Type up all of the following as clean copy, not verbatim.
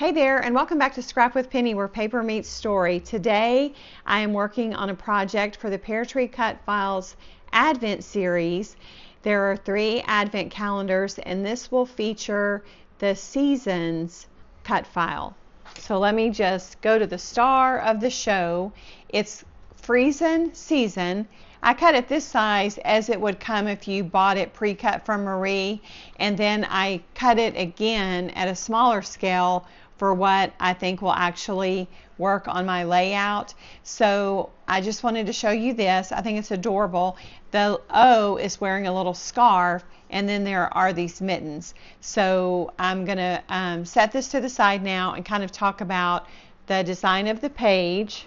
Hey there, and welcome back to Scrap with Penny, where paper meets story. Today I am working on a project for the Peartree Cutfiles Advent series. There are 3 Advent calendars, and this will feature the seasons cut file. So let me just go to the star of the show. It's Freezin season. I cut it this size as it would come if you bought it pre-cut from Marie, and then I cut it again at a smaller scale for what I think will actually work on my layout. So I just wanted to show you this. I think it's adorable. The O is wearing a little scarf, and then there are these mittens. So I'm going to set this to the side now and kind of talk about the design of the page.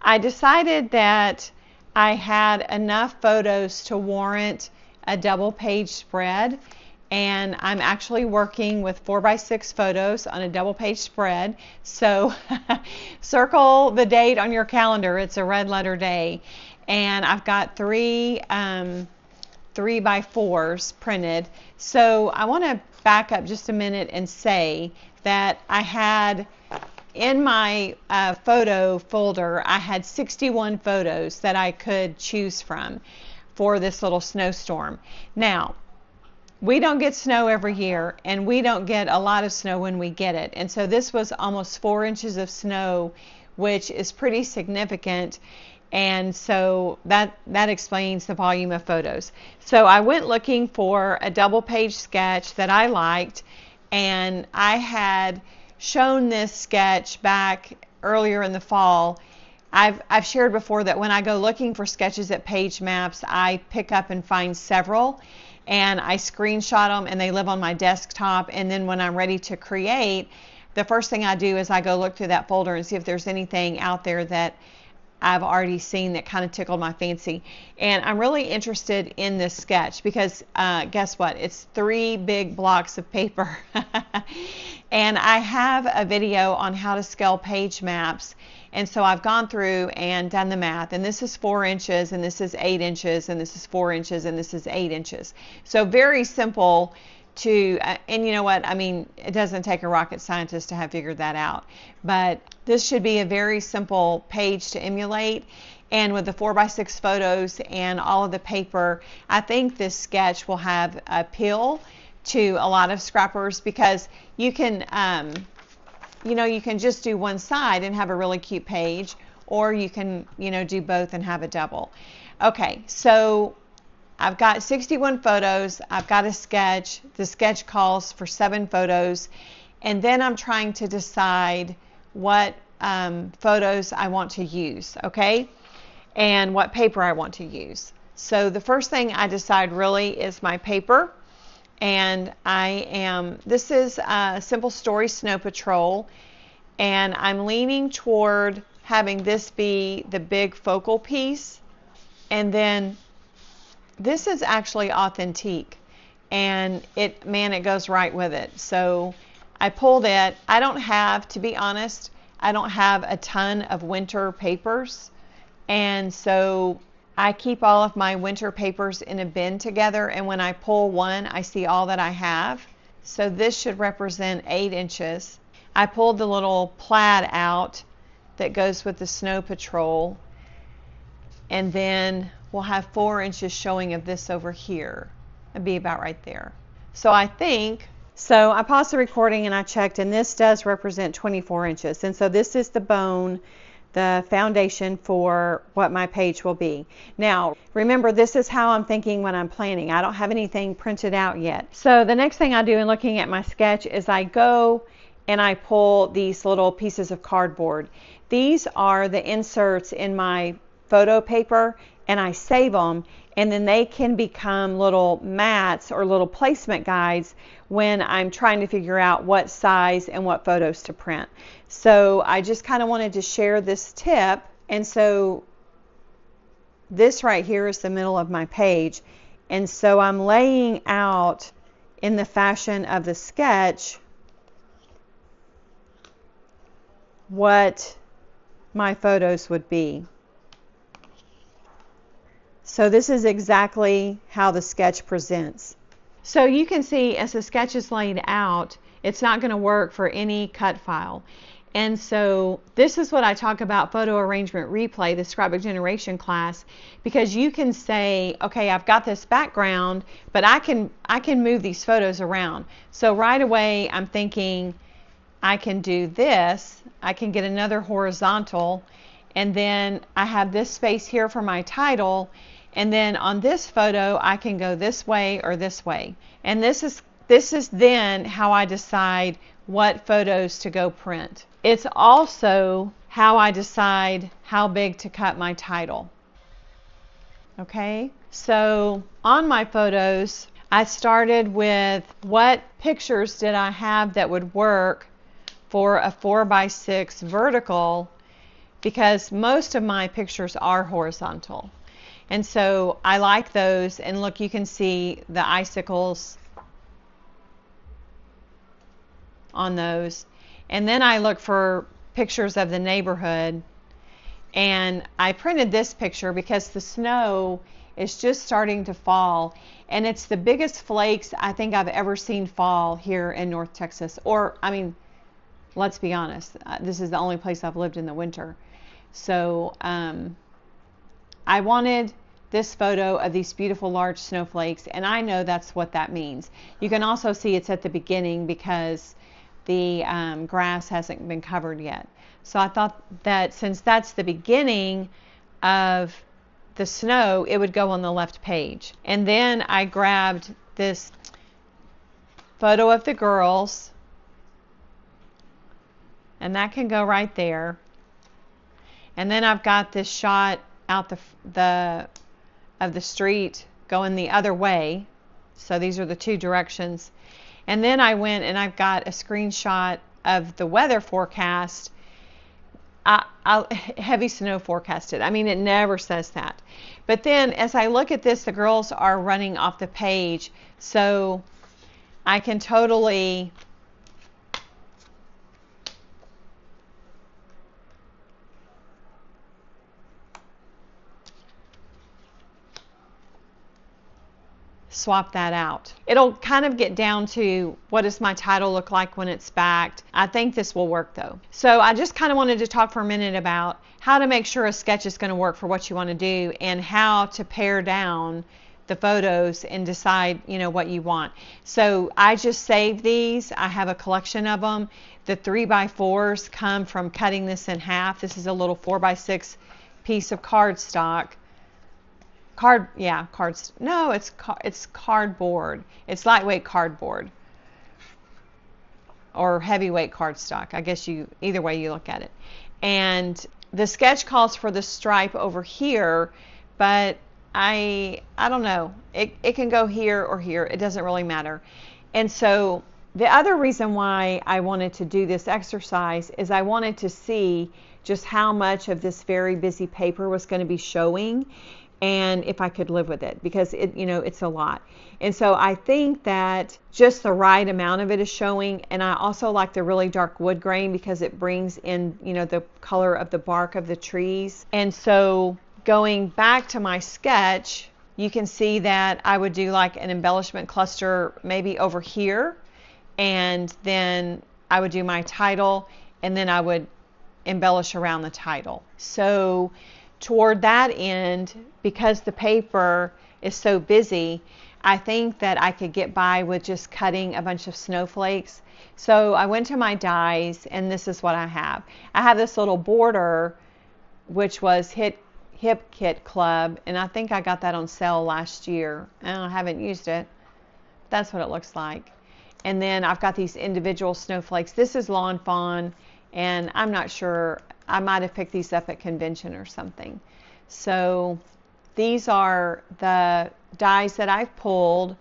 I decided that I had enough photos to warrant a double page spread, and I'm actually working with 4x6 photos on a double page spread. So circle the date on your calendar. It's a red letter day, and I've got 3 3x4s printed. So I want to back up just a minute and say that I had in my photo folder, I had 61 photos that I could choose from for this little snowstorm. Now, we don't get snow every year, and we don't get a lot of snow when we get it. And so this was almost 4 inches of snow, which is pretty significant. And so that explains the volume of photos. So I went looking for a double page sketch that I liked, and I had shown this sketch back earlier in the fall. I've shared before that when I go looking for sketches at Page Maps, I pick up and find several, and I screenshot them, and they live on my desktop. And then when I'm ready to create, the first thing I do is I go look through that folder and see if there's anything out there that I've already seen that kind of tickled my fancy. And I'm really interested in this sketch because guess what? It's 3 big blocks of paper. And I have a video on how to scale page maps. And so I've gone through and done the math. And this is 4 inches, and this is 8 inches, and this is 4 inches, and this is 8 inches. So very simple to, and you know what, I mean, it doesn't take a rocket scientist to have figured that out. But this should be a very simple page to emulate. And with the 4x6 photos and all of the paper, I think this sketch will have appeal to a lot of scrappers, because you can, you can just do one side and have a really cute page, or you can, do both and have a double. Okay, so I've got 61 photos. I've got a sketch. The sketch calls for 7 photos, and then I'm trying to decide what photos I want to use, okay, and what paper I want to use. So the first thing I decide really is my paper, and this is Simple Story Snow Patrol, and I'm leaning toward having this be the big focal piece, and then this is actually authentic, and it goes right with it. So I pulled it. I don't have, to be honest, I don't have a ton of winter papers, and so I keep all of my winter papers in a bin together, and when I pull one, I see all that I have. So this should represent 8 inches. I pulled the little plaid out that goes with the Snow Patrol, and then we'll have 4 inches showing of this over here. It'd be about right there. So I paused the recording and I checked, and this does represent 24 inches. And so this is the bone, the foundation for what my page will be. Now, remember, this is how I'm thinking when I'm planning. I don't have anything printed out yet. So the next thing I do in looking at my sketch is I go and I pull these little pieces of cardboard. These are the inserts in my photo paper, and I save them, and then they can become little mats or little placement guides when I'm trying to figure out what size and what photos to print. So I just kind of wanted to share this tip, and so this right here is the middle of my page, and so I'm laying out in the fashion of the sketch what my photos would be. So this is exactly how the sketch presents. So you can see as the sketch is laid out, It's not going to work for any cut file. And so this is what I talk about photo arrangement replay, the scrapbook generation class, because you can say, okay, I've got this background, but I can move these photos around. So right away I'm thinking I can do this. I can get another horizontal, and then I have this space here for my title, and then on this photo I can go this way or this way. And this is then how I decide what photos to go print. It's also how I decide how big to cut my title. Okay, so on my photos, I started with what pictures did I have that would work for a 4x6 vertical, because most of my pictures are horizontal. And so I like those, and look, you can see the icicles on those. And then I look for pictures of the neighborhood, and I printed this picture because the snow is just starting to fall, and it's the biggest flakes I think I've ever seen fall here in North Texas. Or, I mean, let's be honest, this is the only place I've lived in the winter. So I wanted this photo of these beautiful large snowflakes, and I know that's what that means. You can also see it's at the beginning because the grass hasn't been covered yet. So I thought that since that's the beginning of the snow, it would go on the left page. And then I grabbed this photo of the girls, and that can go right there. And then I've got this shot out of the street going the other way. So these are the two directions. And then I went and I've got a screenshot of the weather forecast. Heavy snow forecasted. I mean, it never says that. But then as I look at this, the girls are running off the page. So I can totally swap that out. It'll kind of get down to what does my title look like when it's backed. I think this will work though. So I just kind of wanted to talk for a minute about how to make sure a sketch is going to work for what you want to do, and how to pare down the photos and decide, you know, what you want. So I just saved these. I have a collection of them. The 3x4s come from cutting this in half. This is a little 4x6 piece of cardstock. It's cardboard. It's lightweight cardboard or heavyweight cardstock. I guess either way you look at it. And the sketch calls for the stripe over here, but I don't know. It can go here or here. It doesn't really matter. And so the other reason why I wanted to do this exercise is I wanted to see just how much of this very busy paper was going to be showing, and if I could live with it, because it's a lot. And so I think that just the right amount of it is showing. And I also like the really dark wood grain because it brings in, the color of the bark of the trees. And so going back to my sketch, you can see that I would do like an embellishment cluster maybe over here, and then I would do my title, and then I would embellish around the title. So toward that end, because the paper is so busy, I think that I could get by with just cutting a bunch of snowflakes. So I went to my dies, and this is what I have. I have this little border, which was Hip Kit Club, and I think I got that on sale last year. I haven't used it. That's what it looks like. And then I've got these individual snowflakes. This is Lawn Fawn, and I'm not sure. I might have picked these up at convention or something. So these are the dies that I've pulled,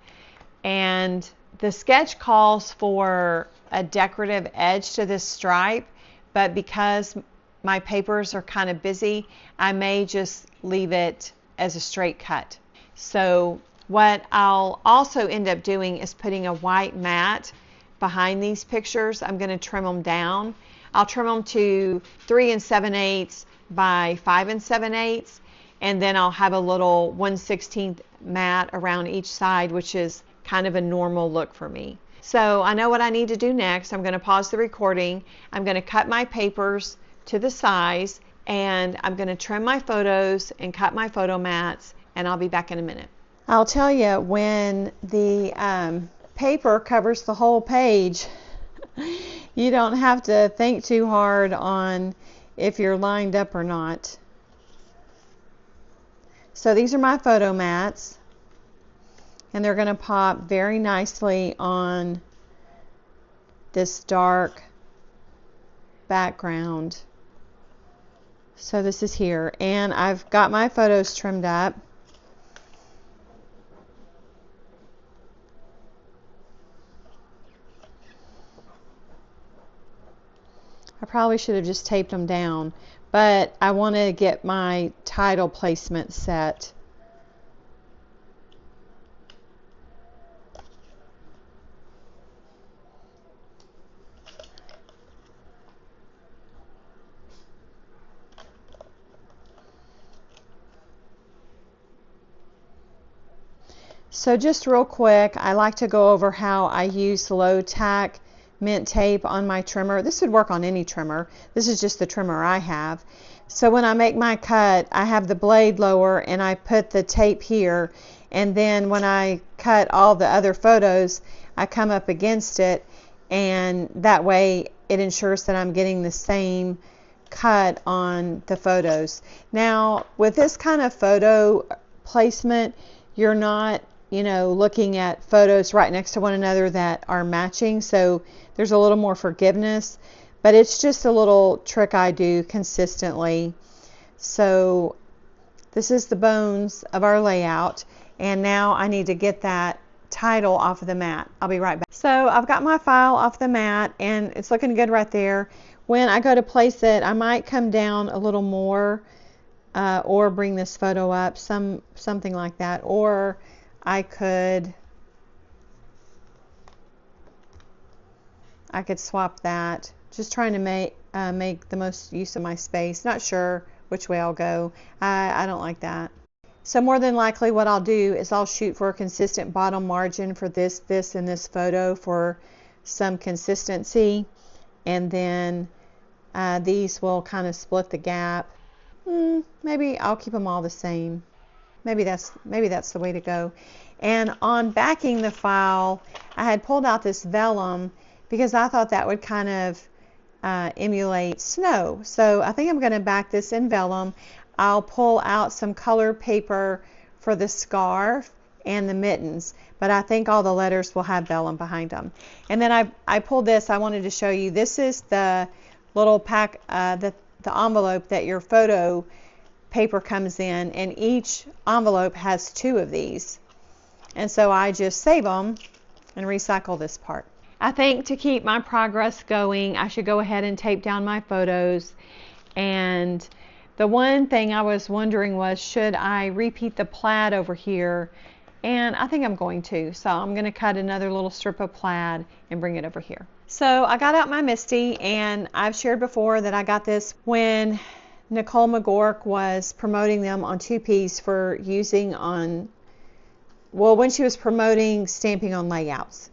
and the sketch calls for a decorative edge to this stripe, but because my papers are kind of busy, I may just leave it as a straight cut. So what I'll also end up doing is putting a white mat behind these pictures. I'm going to trim them down. I'll trim them to 3 7/8 by 5 7/8, and then I'll have a little 1/16 mat around each side, which is kind of a normal look for me. So I know what I need to do next. I'm going to pause the recording. I'm going to cut my papers to the size, and I'm going to trim my photos and cut my photo mats, and I'll be back in a minute. I'll tell you, when the paper covers the whole page, you don't have to think too hard on if you're lined up or not. So these are my photo mats, and they're going to pop very nicely on this dark background. So this is here, and I've got my photos trimmed up. I probably should have just taped them down, but I want to get my title placement set. So just real quick, I like to go over how I use low tack mint tape on my trimmer. This would work on any trimmer. This is just the trimmer I have. So when I make my cut, I have the blade lower and I put the tape here, and then when I cut all the other photos, I come up against it, and that way it ensures that I'm getting the same cut on the photos. Now with this kind of photo placement, you're not looking at photos right next to one another that are matching, so there's a little more forgiveness, but it's just a little trick I do consistently. So this is the bones of our layout, and now I need to get that title off of the mat. I'll be right back. So I've got my file off the mat, and it's looking good right there. When I go to place it, I might come down a little more, or bring this photo up, something like that, or I could swap that. Just trying to make the most use of my space. Not sure which way I'll go. I don't like that. So more than likely what I'll do is I'll shoot for a consistent bottom margin for this, and this photo for some consistency, and then these will kind of split the gap. Maybe I'll keep them all the same. Maybe that's the way to go. And on backing the file, I had pulled out this vellum because I thought that would kind of emulate snow. So I think I'm going to back this in vellum. I'll pull out some colored paper for the scarf and the mittens, but I think all the letters will have vellum behind them. And then I pulled this. I wanted to show you. This is the little pack, the envelope that your photo paper comes in, and each envelope has 2 of these, and so I just save them and recycle this part. I think to keep my progress going, I should go ahead and tape down my photos. And the one thing I was wondering was, should I repeat the plaid over here? And I think I'm going to, so I'm going to cut another little strip of plaid and bring it over here. So I got out my Misty, and I've shared before that I got this when Nicole McGork was promoting them on 2Ps for using on, well, when she was promoting stamping on layouts.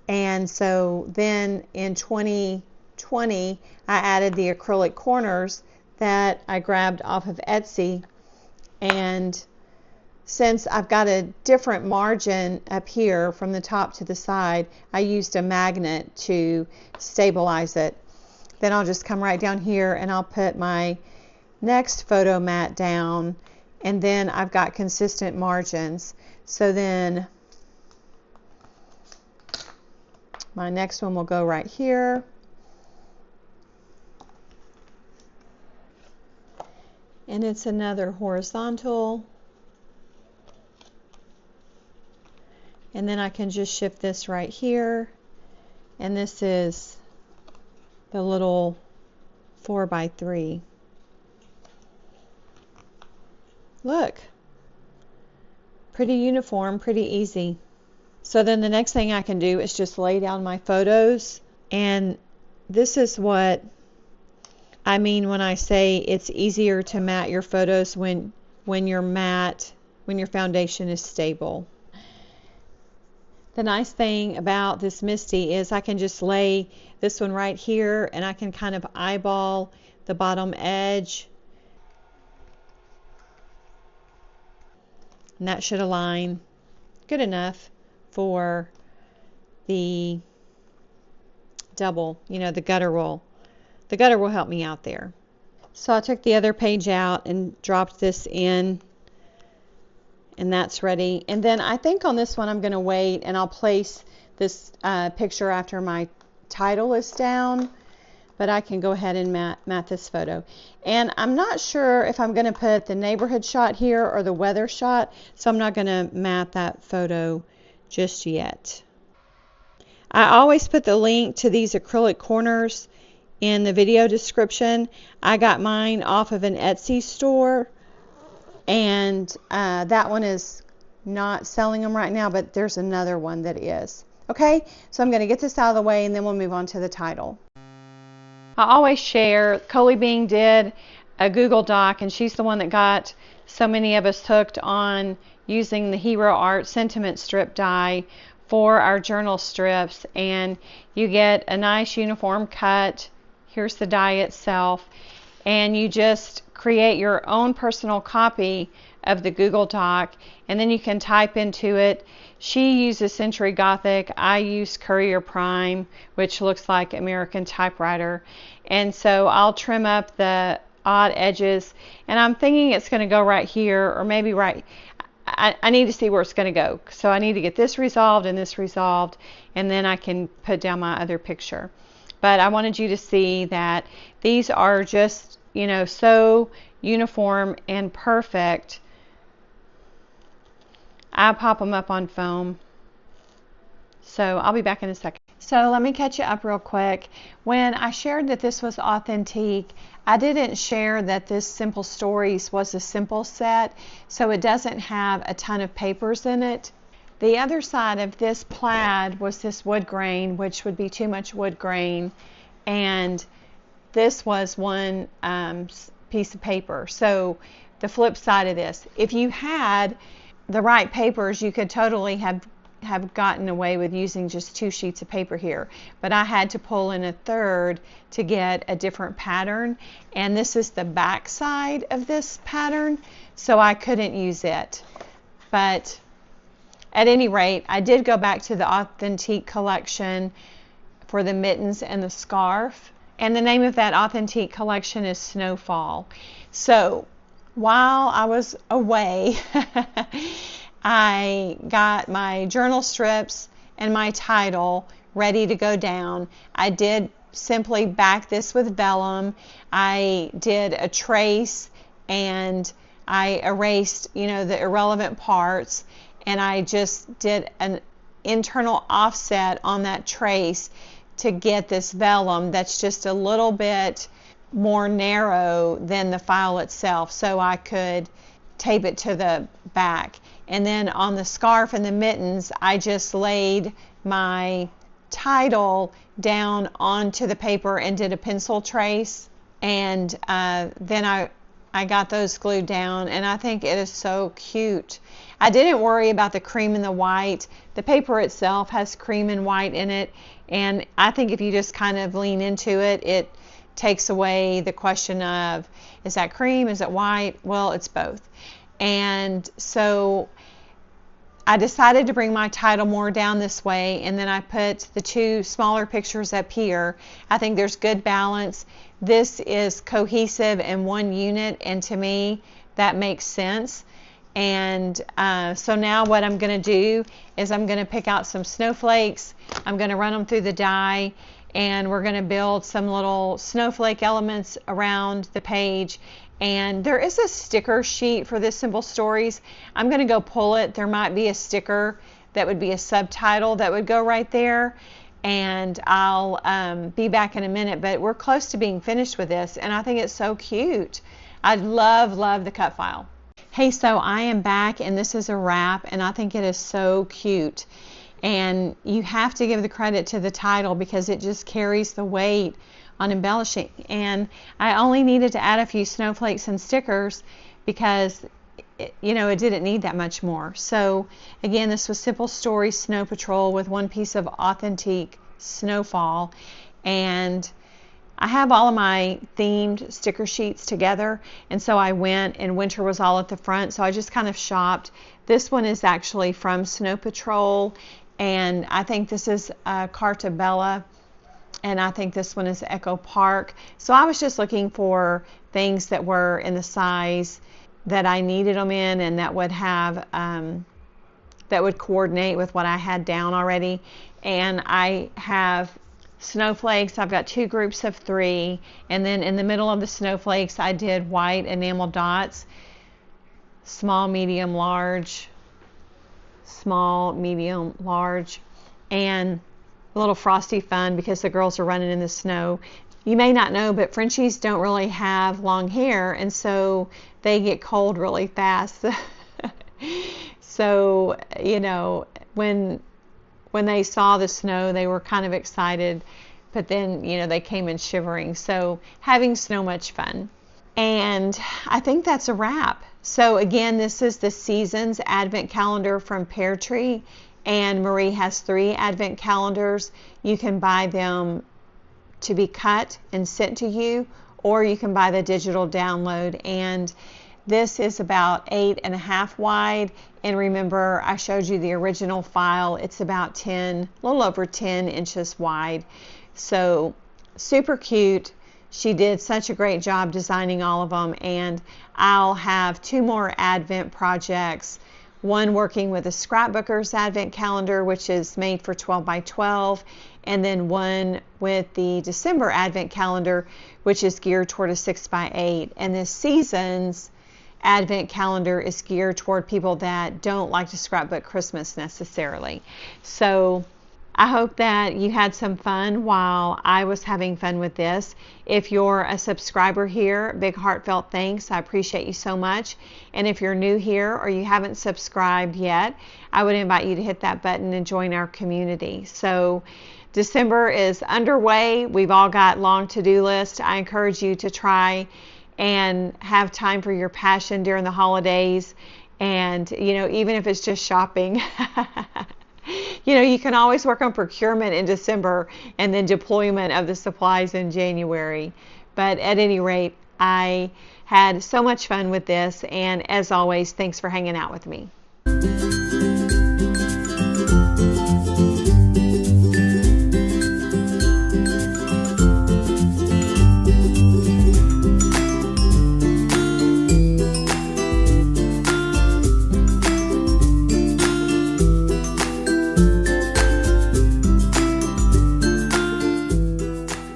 And so then in 2020, I added the acrylic corners that I grabbed off of Etsy. And since I've got a different margin up here from the top to the side, I used a magnet to stabilize it. Then I'll just come right down here and I'll put my next photo mat down, and then I've got consistent margins. So then my next one will go right here, and it's another horizontal, and then I can just shift this right here, and this is the little 4x3. Look, pretty uniform, pretty easy. So then the next thing I can do is just lay down my photos, and this is what I mean when I say it's easier to mat your photos when your foundation is stable. The nice thing about this Misty is I can just lay this one right here and I can kind of eyeball the bottom edge. And that should align good enough for the double, you know, the gutter will help me out there. So I took the other page out and dropped this in, and that's ready. And then I think on this one I'm going to wait and I'll place this picture after my title is down, but I can go ahead and mat this photo. And I'm not sure if I'm going to put the neighborhood shot here or the weather shot, so I'm not going to mat that photo just yet. I always put the link to these acrylic corners in the video description. I got mine off of an Etsy store, and that one is not selling them right now, but there's another one that is. Okay, so I'm going to get this out of the way and then we'll move on to the title. I always share, Coley Bing did a Google Doc, and she's the one that got so many of us hooked on using the Hero Art sentiment strip die for our journal strips. And you get a nice uniform cut. Here's the die itself, and you just create your own personal copy of the Google Doc, and then you can type into it. She uses Century Gothic. I use Courier Prime, which looks like American typewriter. And so I'll trim up the odd edges, and I'm thinking it's going to go right here, or maybe right. I need to see where it's going to go. So I need to get this resolved and this resolved, and then I can put down my other picture. But I wanted you to see that these are just, you know, so uniform and perfect. I pop them up on foam. So I'll be back in a second. So let me catch you up real quick. When I shared that this was authentic, I didn't share that this Simple Stories was a simple set, so it doesn't have a ton of papers in it. The other side of this plaid was this wood grain, which would be too much wood grain, and this was one piece of paper. So the flip side of this, if you had the right papers, you could totally have gotten away with using just 2 sheets of paper here, but I had to pull in a third to get a different pattern, and this is the back side of this pattern, so I couldn't use it. But at any rate, I did go back to the Authentique collection for the mittens and the scarf, and the name of that Authentique collection is Snowfall. So while I was away, I got my journal strips and my title ready to go down. I did simply back this with vellum. I did a trace, and I erased, you know, the irrelevant parts, and I just did an internal offset on that trace to get this vellum that's just a little bit more narrow than the file itself, so I could tape it to the back. And then on the scarf and the mittens, I just laid my title down onto the paper and did a pencil trace, and then I got those glued down, and I think it is so cute. I didn't worry about the cream and the white. The paper itself has cream and white in it, and I think if you just kind of lean into it, it takes away the question of, is that cream, is it white? Well, it's both. And so I decided to bring my title more down this way, and then I put the 2 smaller pictures up here. I think there's good balance. This is cohesive in one unit, and to me that makes sense. And so now what I'm going to do is I'm going to pick out some snowflakes. I'm going to run them through the die, and we're going to build some little snowflake elements around the page. And there is a sticker sheet for this Simple Stories. I'm going to go pull it. There might be a sticker that would be a subtitle that would go right there, and I'll be back in a minute, but we're close to being finished with this, and I think it's so cute. I love the cut file. Hey, so I am back, and this is a wrap, and I think it is so cute. And you have to give the credit to the title because it just carries the weight on embellishing. And I only needed to add a few snowflakes and stickers because it didn't need that much more. So again, this was Simple Story Snow Patrol with one piece of authentic snowfall. And I have all of my themed sticker sheets together, and so I went, and winter was all at the front, so I just kind of shopped. This one is actually from Snow Patrol, and I think this is Carta Bella, and I think this one is Echo Park. So I was just looking for things that were in the size that I needed them in, and that would have that would coordinate with what I had down already. And I have snowflakes. I've got 2 groups of 3, and then in the middle of the snowflakes I did white enamel dots, small, medium, large, small, medium, large, and a little frosty fun because the girls are running in the snow. You may not know, but Frenchies don't really have long hair, and so they get cold really fast. So when they saw the snow, they were kind of excited, but then, they came in shivering. So having so much fun. And I think that's a wrap. So again, this is the Seasons Advent Calendar from Peartree, and Marie has 3 Advent calendars. You can buy them to be cut and sent to you, or you can buy the digital download. And this is about 8.5 wide, and remember I showed you the original file. It's about a little over 10 inches wide. So super cute. She did such a great job designing all of them, and I'll have 2 more Advent projects. One working with the Scrapbooker's Advent Calendar, which is made for 12 by 12, and then one with the December Advent Calendar, which is geared toward a 6 by 8. And this Seasons Advent Calendar is geared toward people that don't like to scrapbook Christmas necessarily. So I hope that you had some fun while I was having fun with this. If you're a subscriber here, big heartfelt thanks. I appreciate you so much. And if you're new here or you haven't subscribed yet, I would invite you to hit that button and join our community. So December is underway. We've all got long to-do lists. I encourage you to try and have time for your passion during the holidays. And, even if it's just shopping, you can always work on procurement in December and then deployment of the supplies in January. But at any rate, I had so much fun with this. And as always, thanks for hanging out with me.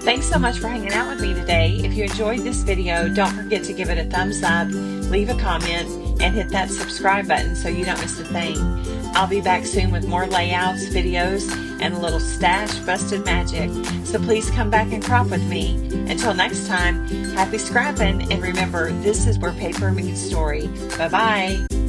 Thanks so much for hanging out with me today. If you enjoyed this video, don't forget to give it a thumbs up, leave a comment, and hit that subscribe button so you don't miss a thing. I'll be back soon with more layouts, videos, and a little stash busted magic. So please come back and crop with me. Until next time, happy scrapping, and remember, this is where paper meets story. Bye-bye.